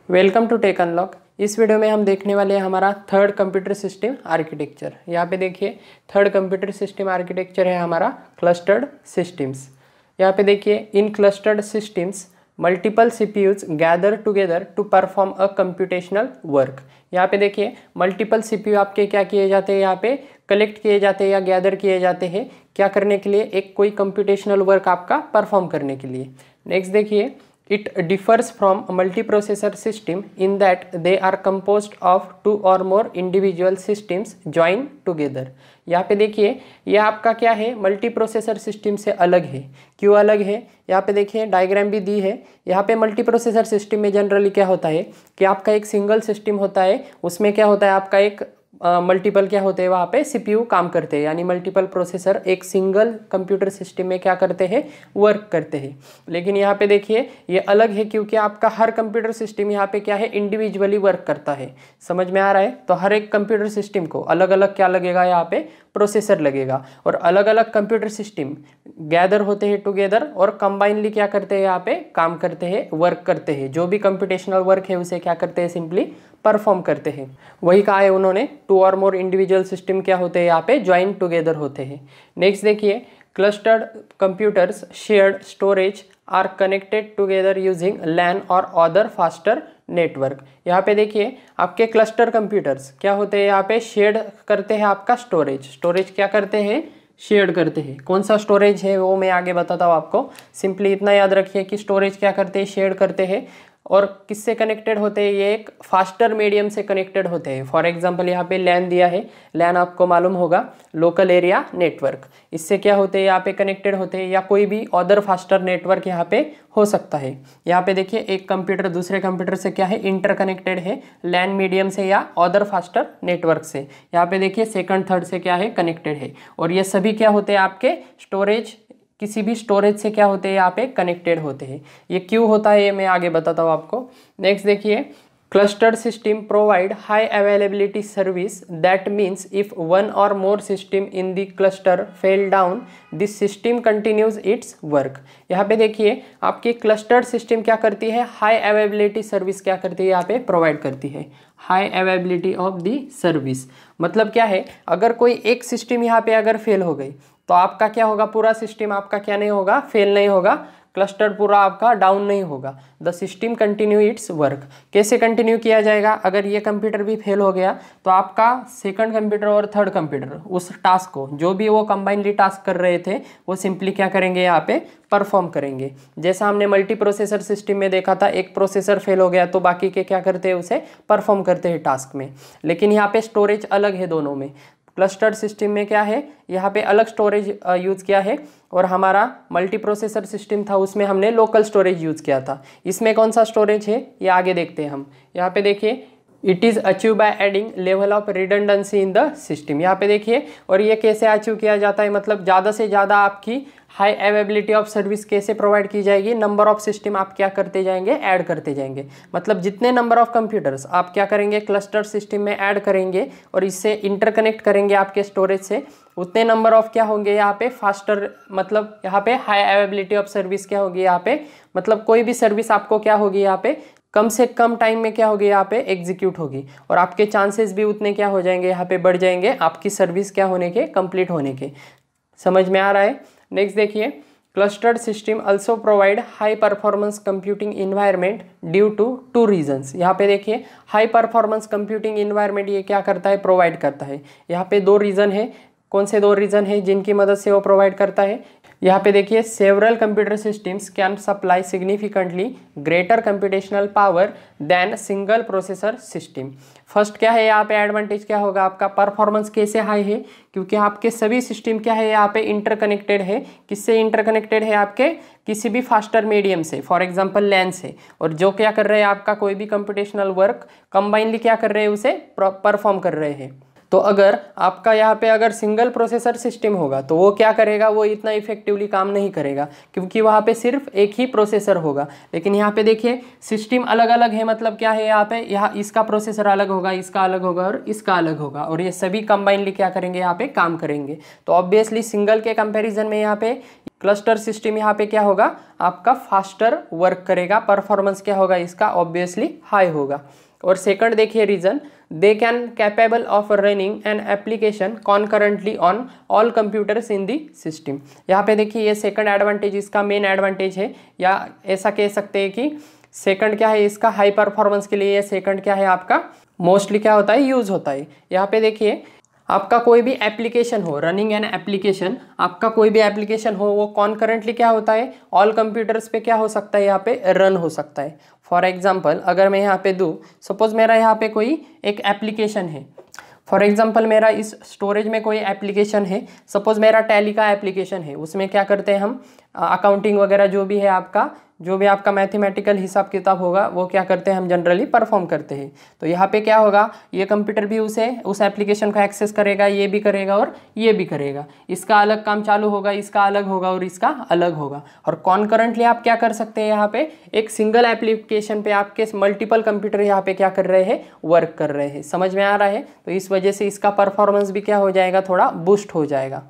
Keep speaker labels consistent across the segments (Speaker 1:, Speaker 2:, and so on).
Speaker 1: Welcome to tech unlock. इस video में हम देखने वाले हैं हमारा थर्ड कंप्यूटर सिस्टम आर्किटेक्चर। यहाँ पे देखिए थर्ड कंप्यूटर सिस्टम आर्किटेक्चर है हमारा क्लस्टर्ड सिस्टम्स। यहाँ पे देखिए in clustered systems multiple CPUs gather together to perform a computational work. यहाँ पे देखिए मल्टीपल सीपीयू आपके क्या किए जाते हैं, यहाँ पे कलेक्ट किए जाते हैं या गैदर किए जाते हैं क्या करने के लिए, एक कोई कंप्यूटेशनल वर्क आपका परफॉर्म करने के लिए। नेक्स्ट देखिए it differs from a multiprocessor system in that they are composed of two or more individual systems joined together। यहाँ पे देखिए ये आपका क्या है, मल्टी प्रोसेसर सिस्टम से अलग है। क्यों अलग है, यहाँ पे देखिए डायग्राम भी दी है। यहाँ पे मल्टी प्रोसेसर सिस्टम में जनरली क्या होता है कि आपका एक सिंगल सिस्टम होता है, उसमें क्या होता है आपका एक मल्टीपल क्या होते हैं वहाँ पे सीपीयू काम करते हैं, यानी मल्टीपल प्रोसेसर एक सिंगल कंप्यूटर सिस्टम में क्या करते हैं, वर्क करते हैं। लेकिन यहाँ पे देखिए ये अलग है क्योंकि आपका हर कंप्यूटर सिस्टम यहाँ पे क्या है, इंडिविजुअली वर्क करता है। समझ में आ रहा है? तो हर एक कंप्यूटर सिस्टम को अलग अलग क्या लगेगा, यहाँ पे प्रोसेसर लगेगा। और अलग अलग कंप्यूटर सिस्टम गैदर होते हैं टुगेदर और कंबाइनली क्या करते हैं, यहाँ पे काम करते हैं, वर्क करते हैं। जो भी कंप्यूटेशनल वर्क है उसे क्या करते हैं, सिंपली परफॉर्म करते हैं। वही कहा है उन्होंने, टू और मोर इंडिविजुअल सिस्टम क्या होते हैं, यहाँ पे ज्वाइन टुगेदर होते हैं। नेक्स्ट देखिए clustered computers shared storage are connected together using LAN or other faster network. यहाँ पे देखिए आपके क्लस्टर कंप्यूटर्स क्या होते हैं, यहाँ पे शेयर करते हैं आपका स्टोरेज क्या करते हैं, शेयर करते हैं। कौन सा स्टोरेज है वो मैं आगे बताता हूँ आपको। सिंपली इतना याद रखिए कि स्टोरेज क्या करते हैं, शेयर करते हैं। और किससे कनेक्टेड होते हैं, ये एक फास्टर मीडियम से कनेक्टेड होते हैं। फॉर एग्जांपल यहाँ पे लैन दिया है, लैन आपको मालूम होगा लोकल एरिया नेटवर्क। इससे क्या होते हैं, यहाँ पे कनेक्टेड होते हैं, या कोई भी अदर फास्टर नेटवर्क यहाँ पे हो सकता है। यहाँ पे देखिए एक कंप्यूटर दूसरे कंप्यूटर से क्या है, इंटरकनेक्टेड है लैन मीडियम से या अदर फास्टर नेटवर्क से। यहाँ पे देखिए सेकंड थर्ड से क्या है, कनेक्टेड है। और ये सभी क्या होते हैं, आपके स्टोरेज, किसी भी स्टोरेज से क्या होते हैं, यहाँ पे कनेक्टेड होते हैं। ये क्यों होता है ये मैं आगे बताता हूँ आपको। नेक्स्ट देखिए clustered system provide high availability service, that means if one or more system in the cluster fail down this system continues its work. यहाँ पे देखिए आपकी क्लस्टर्ड सिस्टम क्या करती है, हाई अवेलेबिलिटी सर्विस क्या करती है, यहाँ पे प्रोवाइड करती है। High availability of the service मतलब क्या है, अगर कोई एक सिस्टम यहाँ पे अगर फेल हो गई तो आपका क्या होगा, पूरा सिस्टम आपका क्या नहीं होगा, फेल नहीं होगा, क्लस्टर पूरा आपका डाउन नहीं होगा। The system continue its work. कैसे कंटिन्यू किया जाएगा, अगर ये कंप्यूटर भी फेल हो गया तो आपका सेकंड कंप्यूटर और थर्ड कंप्यूटर उस टास्क को, जो भी वो कंबाइनली टास्क कर रहे थे, वो सिंपली क्या करेंगे, यहाँ पे परफॉर्म करेंगे। जैसा हमने मल्टी प्रोसेसर सिस्टम में देखा था, एक प्रोसेसर फेल हो गया तो बाकी के क्या करते हैं, उसे परफॉर्म करते हैं टास्क में। लेकिन यहाँ पे स्टोरेज अलग है दोनों में। क्लस्टर्ड सिस्टम में क्या है, यहाँ पे अलग स्टोरेज यूज़ किया है, और हमारा मल्टी प्रोसेसर सिस्टम था उसमें हमने लोकल स्टोरेज यूज़ किया था। इसमें कौन सा स्टोरेज है ये आगे देखते हैं हम। यहाँ पे देखिए it is achieve by adding level of redundancy in the system. यहाँ पे देखिए, और ये कैसे अचीव किया जाता है, मतलब ज़्यादा से ज़्यादा आपकी हाई अवेलेबिलिटी ऑफ सर्विस कैसे प्रोवाइड की जाएगी, नंबर ऑफ सिस्टम आप क्या करते जाएंगे, ऐड करते जाएंगे। मतलब जितने नंबर ऑफ कंप्यूटर्स आप क्या करेंगे, क्लस्टर सिस्टम में ऐड करेंगे और इससे इंटरकनेक्ट करेंगे आपके स्टोरेज से, उतने नंबर ऑफ क्या होंगे यहाँ पे, फास्टर, मतलब यहाँ पे हाई अवेलेबिलिटी ऑफ सर्विस क्या होगी यहाँ पे, मतलब कोई भी सर्विस आपको क्या होगी यहाँ पे कम से कम टाइम में क्या होगी, यहाँ पे एग्जीक्यूट होगी। और आपके चांसेस भी उतने क्या हो जाएंगे, यहाँ पे बढ़ जाएंगे आपकी सर्विस क्या होने के, कंप्लीट होने के। समझ में आ रहा है? नेक्स्ट देखिए clustered system also provide high performance computing environment due to two reasons. यहाँ पे देखिए हाई परफॉर्मेंस कंप्यूटिंग इन्वायरमेंट ये क्या करता है, प्रोवाइड करता है। यहाँ पे दो रीज़न है। कौन से दो रीज़न है जिनकी मदद से वो प्रोवाइड करता है, यहाँ पे देखिए several computer systems can supply significantly greater computational power than single processor system. First क्या है, यहाँ पे एडवांटेज क्या होगा आपका, परफॉर्मेंस कैसे हाई है, क्योंकि आपके सभी सिस्टम क्या है, यहाँ पे इंटरकनेक्टेड है। किससे इंटरकनेक्टेड है, आपके किसी भी फास्टर मीडियम से, फॉर एग्जांपल लैन से। और जो क्या कर रहे हैं, आपका कोई भी कंप्यूटेशनल वर्क कंबाइनली क्या कर रहे हैं, उसे परफॉर्म कर रहे हैं। तो अगर आपका यहाँ पे अगर सिंगल प्रोसेसर सिस्टम होगा तो वो क्या करेगा, वो इतना इफेक्टिवली काम नहीं करेगा क्योंकि वहाँ पे सिर्फ एक ही प्रोसेसर होगा। लेकिन यहाँ पे देखिए सिस्टम अलग अलग है, मतलब क्या है यहाँ पे, यहाँ इसका प्रोसेसर अलग होगा, इसका अलग होगा और इसका अलग होगा, और ये सभी कंबाइनली क्या करेंगे, यहाँ पे काम करेंगे। तो ऑब्वियसली सिंगल के कंपेरिजन में यहाँ पे क्लस्टर सिस्टम यहाँ पे क्या होगा, आपका फास्टर वर्क करेगा, परफॉर्मेंस क्या होगा इसका, ऑब्वियसली हाई होगा। और सेकंड देखिए reason, they can capable of running an application concurrently on all computers in the system. यहाँ पे देखिए ये सेकंड एडवांटेज इसका मेन एडवांटेज है, या ऐसा कह सकते हैं कि सेकंड क्या है इसका, हाई परफॉर्मेंस के लिए ये सेकंड क्या है आपका मोस्टली क्या होता है, यूज होता है। यहाँ पे देखिए आपका कोई भी एप्लीकेशन हो, रनिंग एन एप्लीकेशन, आपका कोई भी एप्लीकेशन हो वो कॉन्करेंटली क्या होता है, ऑल कंप्यूटर्स पे क्या हो सकता है, यहाँ पे रन हो सकता है। फॉर एग्जांपल अगर मैं यहाँ पे दूँ, सपोज मेरा यहाँ पे कोई एक एप्लीकेशन है, फॉर एग्जांपल मेरा इस स्टोरेज में कोई एप्लीकेशन है, सपोज मेरा टैली का एप्लीकेशन है, उसमें क्या करते हैं हम अकाउंटिंग वगैरह जो भी है आपका, जो भी आपका मैथमेटिकल हिसाब किताब होगा वो क्या करते हैं हम जनरली परफॉर्म करते हैं। तो यहाँ पे क्या होगा, ये कंप्यूटर भी उस एप्लीकेशन को एक्सेस करेगा, ये भी करेगा और ये भी करेगा, इसका अलग काम चालू होगा, इसका अलग होगा और इसका अलग होगा। और कॉन्करेंटली आप क्या कर सकते हैं, यहाँ पे एक सिंगल एप्लीकेशन पे आपके मल्टीपल कंप्यूटर यहाँ पे क्या कर रहे हैं, वर्क कर रहे हैं। समझ में आ रहा है? तो इस वजह से इसका परफॉर्मेंस भी क्या हो जाएगा, थोड़ा बूस्ट हो जाएगा।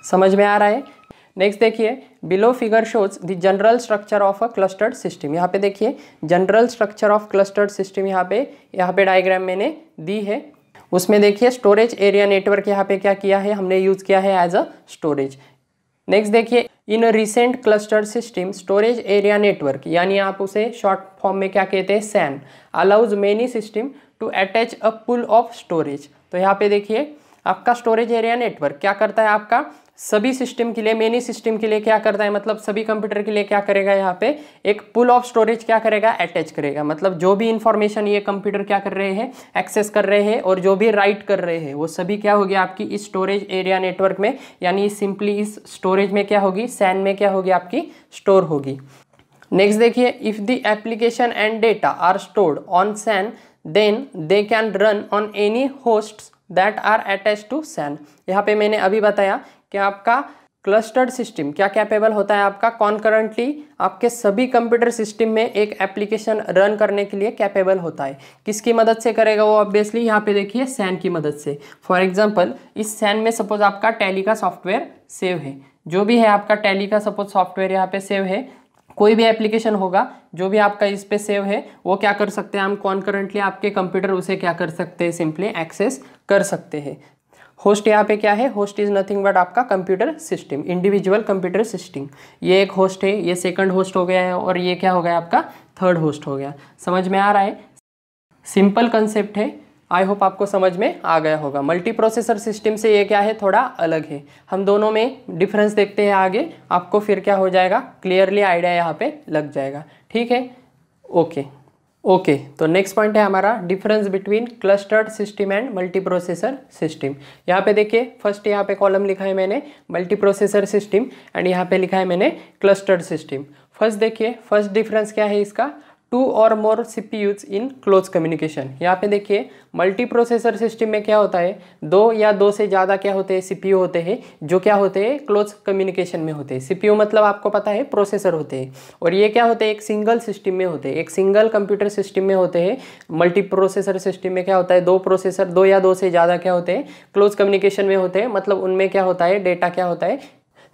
Speaker 1: समझ में आ रहा है? नेक्स्ट देखिए, below figure shows the general structure of a clustered system. यहाँ पे देखिए general structure of clustered system यहाँ पे डायग्राम मैंने दी है। उसमें देखिए स्टोरेज एरिया नेटवर्क यहाँ पे क्या किया है, हमने यूज किया है एज अ स्टोरेज। नेक्स्ट देखिए, in recent clustered system storage area network, यानी आप उसे शॉर्ट फॉर्म में क्या कहते हैं, SAN, allows many system to attach a pool of storage. तो यहाँ पे देखिए आपका स्टोरेज एरिया नेटवर्क क्या करता है, आपका सभी सिस्टम के लिए, मेनी सिस्टम के लिए क्या करता है, मतलब सभी कंप्यूटर के लिए क्या करेगा, यहाँ पे एक पूल ऑफ स्टोरेज क्या करेगा, अटैच करेगा। मतलब जो भी इंफॉर्मेशन ये कंप्यूटर क्या कर रहे हैं, एक्सेस कर रहे हैं और जो भी राइट कर रहे हैं वो सभी क्या होगी आपकी इस स्टोरेज एरिया नेटवर्क में, यानी सिंपली इस स्टोरेज में क्या होगी, सैन में क्या होगी आपकी स्टोर होगी। नेक्स्ट देखिए, if the application and data are stored on SAN then they can run on any hosts that are attach to SAN. यहाँ पे मैंने अभी बताया कि आपका क्लस्टर्ड सिस्टम क्या कैपेबल होता है, आपका कॉन्करेंटली आपके सभी कंप्यूटर सिस्टम में एक एप्लीकेशन रन करने के लिए कैपेबल होता है। किसकी मदद से करेगा वो, ऑब्वियसली यहाँ पे देखिए सैन की मदद से। फॉर एग्जांपल इस सैन में सपोज आपका टैली का सॉफ्टवेयर सेव है, जो भी है आपका टैली का सपोज सॉफ्टवेयर यहाँ पे सेव है, कोई भी एप्लीकेशन होगा जो भी आपका इस पे सेव है वो क्या कर सकते हैं हम, कॉन्करेंटली आपके कंप्यूटर उसे क्या कर सकते हैं, सिंपली एक्सेस कर सकते हैं। होस्ट यहाँ पे क्या है, होस्ट इज नथिंग बट आपका computer system, individual computer system. ये एक होस्ट है, ये सेकंड होस्ट हो गया है और ये क्या हो गया आपका थर्ड होस्ट हो गया। समझ में आ रहा है? सिंपल कंसेप्ट है, आई होप आपको समझ में आ गया होगा। मल्टी प्रोसेसर सिस्टम से ये क्या है, थोड़ा अलग है। हम दोनों में डिफरेंस देखते हैं आगे, आपको फिर क्या हो जाएगा, क्लियरली आइडिया यहाँ पे लग जाएगा। ठीक है, ओके। तो नेक्स्ट पॉइंट है हमारा difference between clustered system and multi processor system. यहाँ पे देखिए फर्स्ट यहाँ पे कॉलम लिखा है मैंने मल्टी प्रोसेसर सिस्टम एंड यहाँ पे लिखा है मैंने क्लस्टर्ड सिस्टम। फर्स्ट देखिए, फर्स्ट डिफरेंस क्या है इसका, 2 और मोर सीपीयूज इन क्लोज कम्युनिकेशन। यहाँ पे देखिए मल्टी प्रोसेसर सिस्टम में क्या होता है, 2 या 2 से ज़्यादा क्या होते हैं, सीपीयू होते हैं, जो क्या होते हैं क्लोज कम्युनिकेशन में होते हैं। सीपीयू मतलब आपको पता है प्रोसेसर होते हैं, और ये क्या होते हैं, एक सिंगल सिस्टम में होते हैं, एक सिंगल कंप्यूटर सिस्टम में होते हैं। मल्टी प्रोसेसर सिस्टम में क्या होता है, 2 प्रोसेसर, 2 या 2 से ज़्यादा क्या होते हैं, क्लोज कम्युनिकेशन में होते हैं। मतलब उनमें क्या होता है, डेटा क्या होता है,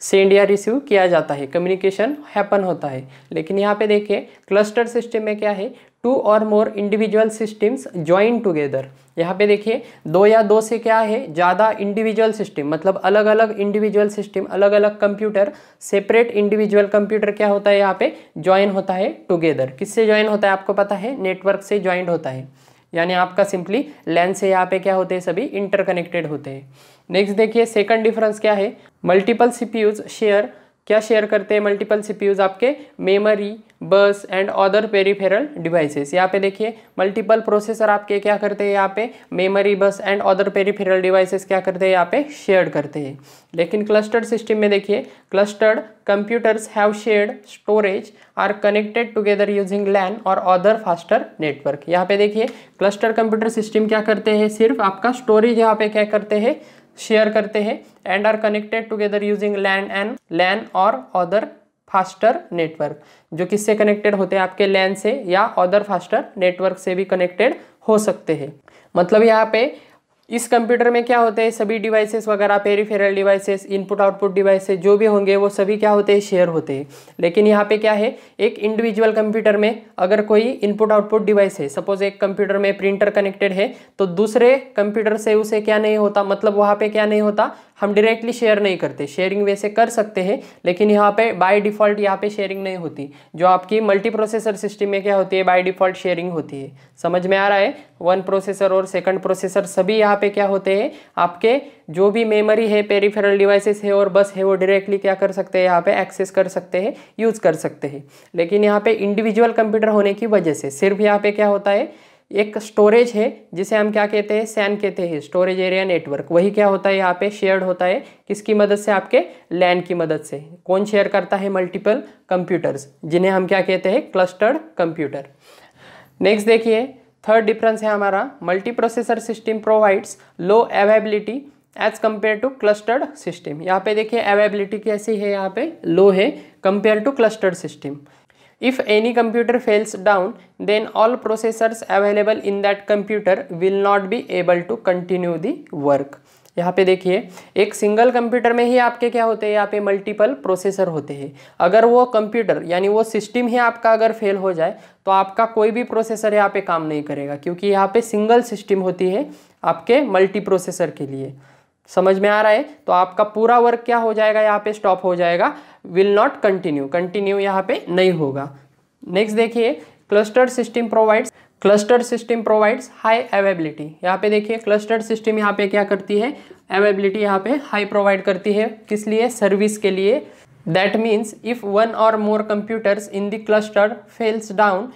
Speaker 1: सेंड या रिसीव किया जाता है, कम्युनिकेशन हैपन होता है। लेकिन यहाँ पे देखिए क्लस्टर सिस्टम में क्या है, 2 और more individual systems join together. यहाँ पे देखिए 2 या 2 से क्या है, ज़्यादा इंडिविजुअल सिस्टम, मतलब अलग अलग इंडिविजुअल सिस्टम, अलग अलग कंप्यूटर, सेपरेट इंडिविजुअल कंप्यूटर क्या होता है यहाँ पे ज्वाइन होता है टुगेदर। किससे ज्वाइन होता है आपको पता है, नेटवर्क से ज्वाइन होता है, यानी आपका सिंपली लैन से यहाँ पे क्या होते हैं, सभी इंटरकनेक्टेड होते हैं। नेक्स्ट देखिए सेकंड डिफरेंस क्या है, मल्टीपल सीपीयूज शेयर, क्या शेयर करते हैं मल्टीपल सीपीयूज, आपके मेमोरी, बस एंड अदर पेरिफेरल डिवाइसेस। यहाँ पे देखिए मल्टीपल प्रोसेसर आपके क्या करते हैं, यहाँ पे मेमोरी, बस एंड अदर पेरिफेरल डिवाइसेस क्या करते हैं, यहाँ पे शेयर करते हैं। लेकिन क्लस्टर्ड सिस्टम में देखिए clustered computers have shared storage are connected together using LAN or other faster network. यहाँ पे देखिए क्लस्टर कंप्यूटर सिस्टम क्या करते हैं, सिर्फ आपका स्टोरेज यहाँ पे क्या करते हैं, शेयर करते हैं and are connected together using LAN or other faster network, जो किससे कनेक्टेड होते हैं, आपके लैन से या अदर फास्टर नेटवर्क से भी कनेक्टेड हो सकते हैं। मतलब यहाँ पे इस कंप्यूटर में क्या होते हैं, सभी डिवाइसेस वगैरह, peripheral devices, input output devices जो भी होंगे वो सभी क्या होते हैं, शेयर होते हैं। लेकिन यहाँ पे क्या है, एक इंडिविजुअल कंप्यूटर में अगर कोई इनपुट आउटपुट डिवाइस है, सपोज एक कंप्यूटर में प्रिंटर कनेक्टेड है, तो दूसरे कंप्यूटर से उसे क्या नहीं होता, मतलब वहाँ पे क्या नहीं होता, हम डायरेक्टली शेयर नहीं करते। शेयरिंग वैसे कर सकते हैं लेकिन यहाँ पे बाय डिफ़ॉल्ट यहाँ पे शेयरिंग नहीं होती। जो आपकी मल्टी प्रोसेसर सिस्टम में क्या होती है, बाय डिफ़ॉल्ट शेयरिंग होती है। समझ में आ रहा है, वन प्रोसेसर और सेकंड प्रोसेसर सभी यहाँ पे क्या होते हैं, आपके जो भी मेमोरी है, पेरिफेरल डिवाइसेस है और बस है, वो डायरेक्टली क्या कर सकते हैं, यहाँ पे एक्सेस कर सकते हैं, यूज़ कर सकते हैं। लेकिन यहाँ पे इंडिविजुअल कंप्यूटर होने की वजह से सिर्फ यहाँ पे क्या होता है, एक स्टोरेज है जिसे हम क्या कहते हैं, सैन कहते हैं, स्टोरेज एरिया नेटवर्क। वही क्या होता है, यहाँ पे शेयर्ड होता है, किसकी मदद से, आपके लैन की मदद से। कौन शेयर करता है, मल्टीपल कंप्यूटर्स, जिन्हें हम क्या कहते हैं, क्लस्टर्ड कंप्यूटर। नेक्स्ट देखिए थर्ड डिफरेंस है हमारा, multi processor system provides low availability as compare to clustered system. यहाँ पे देखिए अवेबिलिटी कैसी है, यहाँ पे लो है compare to clustered system. If any computer fails down, then all processors available in that computer will not be able to continue the work। यहाँ पे देखिए एक सिंगल कंप्यूटर में ही आपके क्या होते हैं, यहाँ पे मल्टीपल प्रोसेसर होते हैं। अगर वो कंप्यूटर यानी वो सिस्टम ही आपका अगर फेल हो जाए तो आपका कोई भी प्रोसेसर यहाँ पे काम नहीं करेगा, क्योंकि यहाँ पे सिंगल सिस्टम होती है आपके मल्टी प्रोसेसर के लिए। समझ में आ रहा है, तो आपका पूरा वर्क क्या हो जाएगा, यहाँ पे स्टॉप हो जाएगा, विल नॉट कंटिन्यू यहाँ पे नहीं होगा। नेक्स्ट देखिए clustered system provides high availability. यहाँ पे देखिए क्लस्टर्ड सिस्टम यहाँ पे क्या करती है, अवेबिलिटी यहाँ पे हाई प्रोवाइड करती है, किस लिए, सर्विस के लिए। That means if one or more computers in the cluster fails down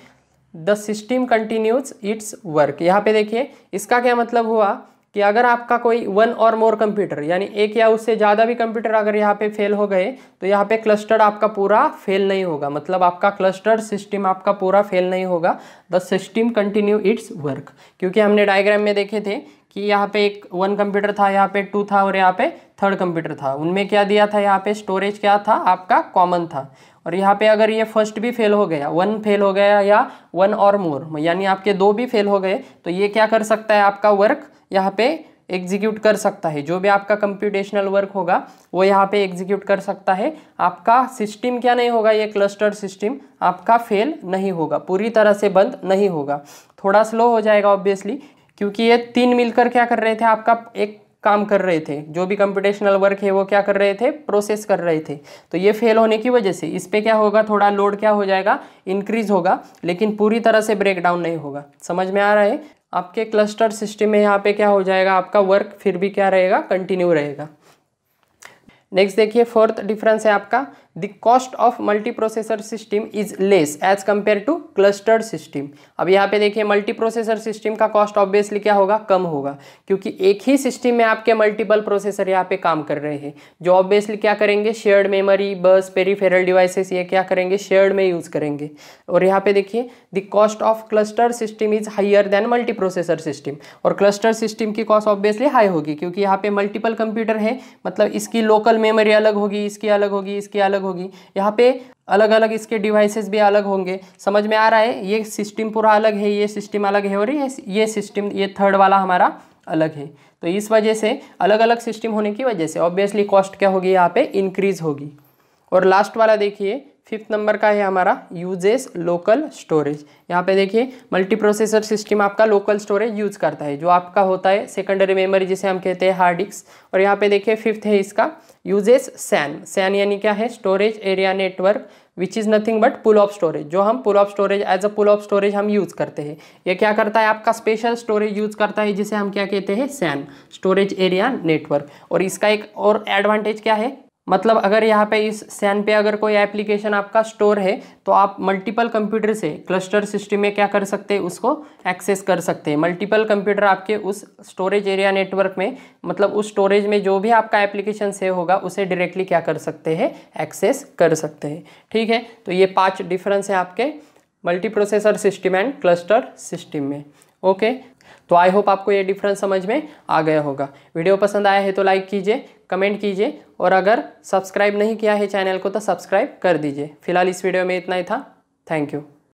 Speaker 1: the system continues its work. यहाँ पे देखिए इसका क्या मतलब हुआ कि अगर आपका कोई वन और मोर कंप्यूटर यानी एक या उससे ज़्यादा भी कंप्यूटर अगर यहाँ पे फेल हो गए तो यहाँ पे क्लस्टर्ड आपका पूरा फेल नहीं होगा, मतलब आपका क्लस्टर्ड सिस्टम आपका पूरा फेल नहीं होगा। The system continue its work, क्योंकि हमने डायग्राम में देखे थे कि यहाँ पे एक वन कंप्यूटर था, यहाँ पे टू था और यहाँ पे थर्ड कंप्यूटर था। उनमें क्या दिया था, यहाँ पे स्टोरेज क्या था, आपका कॉमन था। और यहाँ पे अगर ये फर्स्ट भी फेल हो गया, वन फेल हो गया या वन और मोर यानी आपके दो भी फेल हो गए, तो ये क्या कर सकता है, आपका वर्क यहाँ पे एग्जीक्यूट कर सकता है। जो भी आपका कंप्यूटेशनल वर्क होगा वो यहाँ पे एग्जीक्यूट कर सकता है। आपका सिस्टम क्या नहीं होगा, ये क्लस्टर्ड सिस्टम आपका फेल नहीं होगा, पूरी तरह से बंद नहीं होगा, थोड़ा स्लो हो जाएगा ऑब्वियसली, क्योंकि ये तीन मिलकर क्या कर रहे थे, आपका एक काम कर रहे थे। जो भी कंप्यूटेशनल वर्क है वो क्या कर रहे थे, प्रोसेस कर रहे थे। तो ये फेल होने की वजह से इस पे क्या होगा, थोड़ा लोड क्या हो जाएगा, इंक्रीज होगा, लेकिन पूरी तरह से ब्रेक डाउन नहीं होगा। समझ में आ रहा है, आपके क्लस्टर सिस्टम में यहाँ पे क्या हो जाएगा, आपका वर्क फिर भी क्या रहेगा, कंटिन्यू रहेगा। नेक्स्ट देखिए फोर्थ डिफरेंस है आपका, the cost of multi processor system is less as compare to clustered system. अब यहाँ पे देखिए मल्टी प्रोसेसर सिस्टम का कॉस्ट ऑब्वियसली क्या होगा, कम होगा, क्योंकि एक ही सिस्टम में आपके मल्टीपल प्रोसेसर यहाँ पे काम कर रहे हैं, जो ऑब्वियसली क्या करेंगे, शेयर्ड मेमोरी, बस, पेरिफेरल डिवाइसेस, ये क्या करेंगे, शेयर्ड में यूज करेंगे। और यहाँ पे देखिए the cost of cluster system is higher than multi processor system, और क्लस्टर सिस्टम की कॉस्ट ऑब्वियसली हाई होगी, क्योंकि यहाँ पे मल्टीपल कंप्यूटर है, मतलब इसकी लोकल मेमोरी अलग होगी, इसकी अलग होगी, इसकी अलग होगी, यहाँ पे अलग अलग इसके डिवाइसेस भी अलग होंगे। समझ में आ रहा है, ये सिस्टम पूरा अलग है, ये सिस्टम अलग है, और ये सिस्टम, ये थर्ड वाला हमारा अलग है। तो इस वजह से अलग अलग सिस्टम होने की वजह से ऑब्वियसली कॉस्ट क्या होगी, यहाँ पे इंक्रीज होगी। और लास्ट वाला देखिए फिफ्थ नंबर का है हमारा यूजेस लोकल स्टोरेज। यहाँ पे देखिए मल्टी प्रोसेसर सिस्टम आपका लोकल स्टोरेज यूज करता है, जो आपका होता है सेकेंडरी मेमोरी, जिसे हम कहते हैं हार्ड डिस्क। और यहाँ पे देखिए फिफ्थ है इसका यूजेस सैन यानी क्या है, storage area network, which is nothing but pool of storage. जो हम pool of storage as a pool of storage हम यूज़ करते हैं, ये क्या करता है, आपका स्पेशल स्टोरेज यूज़ करता है, जिसे हम क्या कहते हैं, सैन, स्टोरेज एरिया नेटवर्क। और इसका एक और एडवांटेज क्या है, मतलब अगर यहाँ पे इस सैन पे अगर कोई एप्लीकेशन आपका स्टोर है तो आप मल्टीपल कंप्यूटर से क्लस्टर सिस्टम में क्या कर सकते हैं, उसको एक्सेस कर सकते हैं। मल्टीपल कंप्यूटर आपके उस स्टोरेज एरिया नेटवर्क में, मतलब उस स्टोरेज में जो भी आपका एप्लीकेशन सेव होगा उसे डायरेक्टली क्या कर सकते हैं, एक्सेस कर सकते हैं। ठीक है, तो ये 5 डिफरेंस है आपके multi processor system and cluster system में। ओके, तो आई होप आपको ये डिफरेंस समझ में आ गया होगा। वीडियो पसंद आया है तो लाइक कीजिए, कमेंट कीजिए, और अगर सब्सक्राइब नहीं किया है चैनल को तो सब्सक्राइब कर दीजिए। फिलहाल इस वीडियो में इतना ही था। Thank you.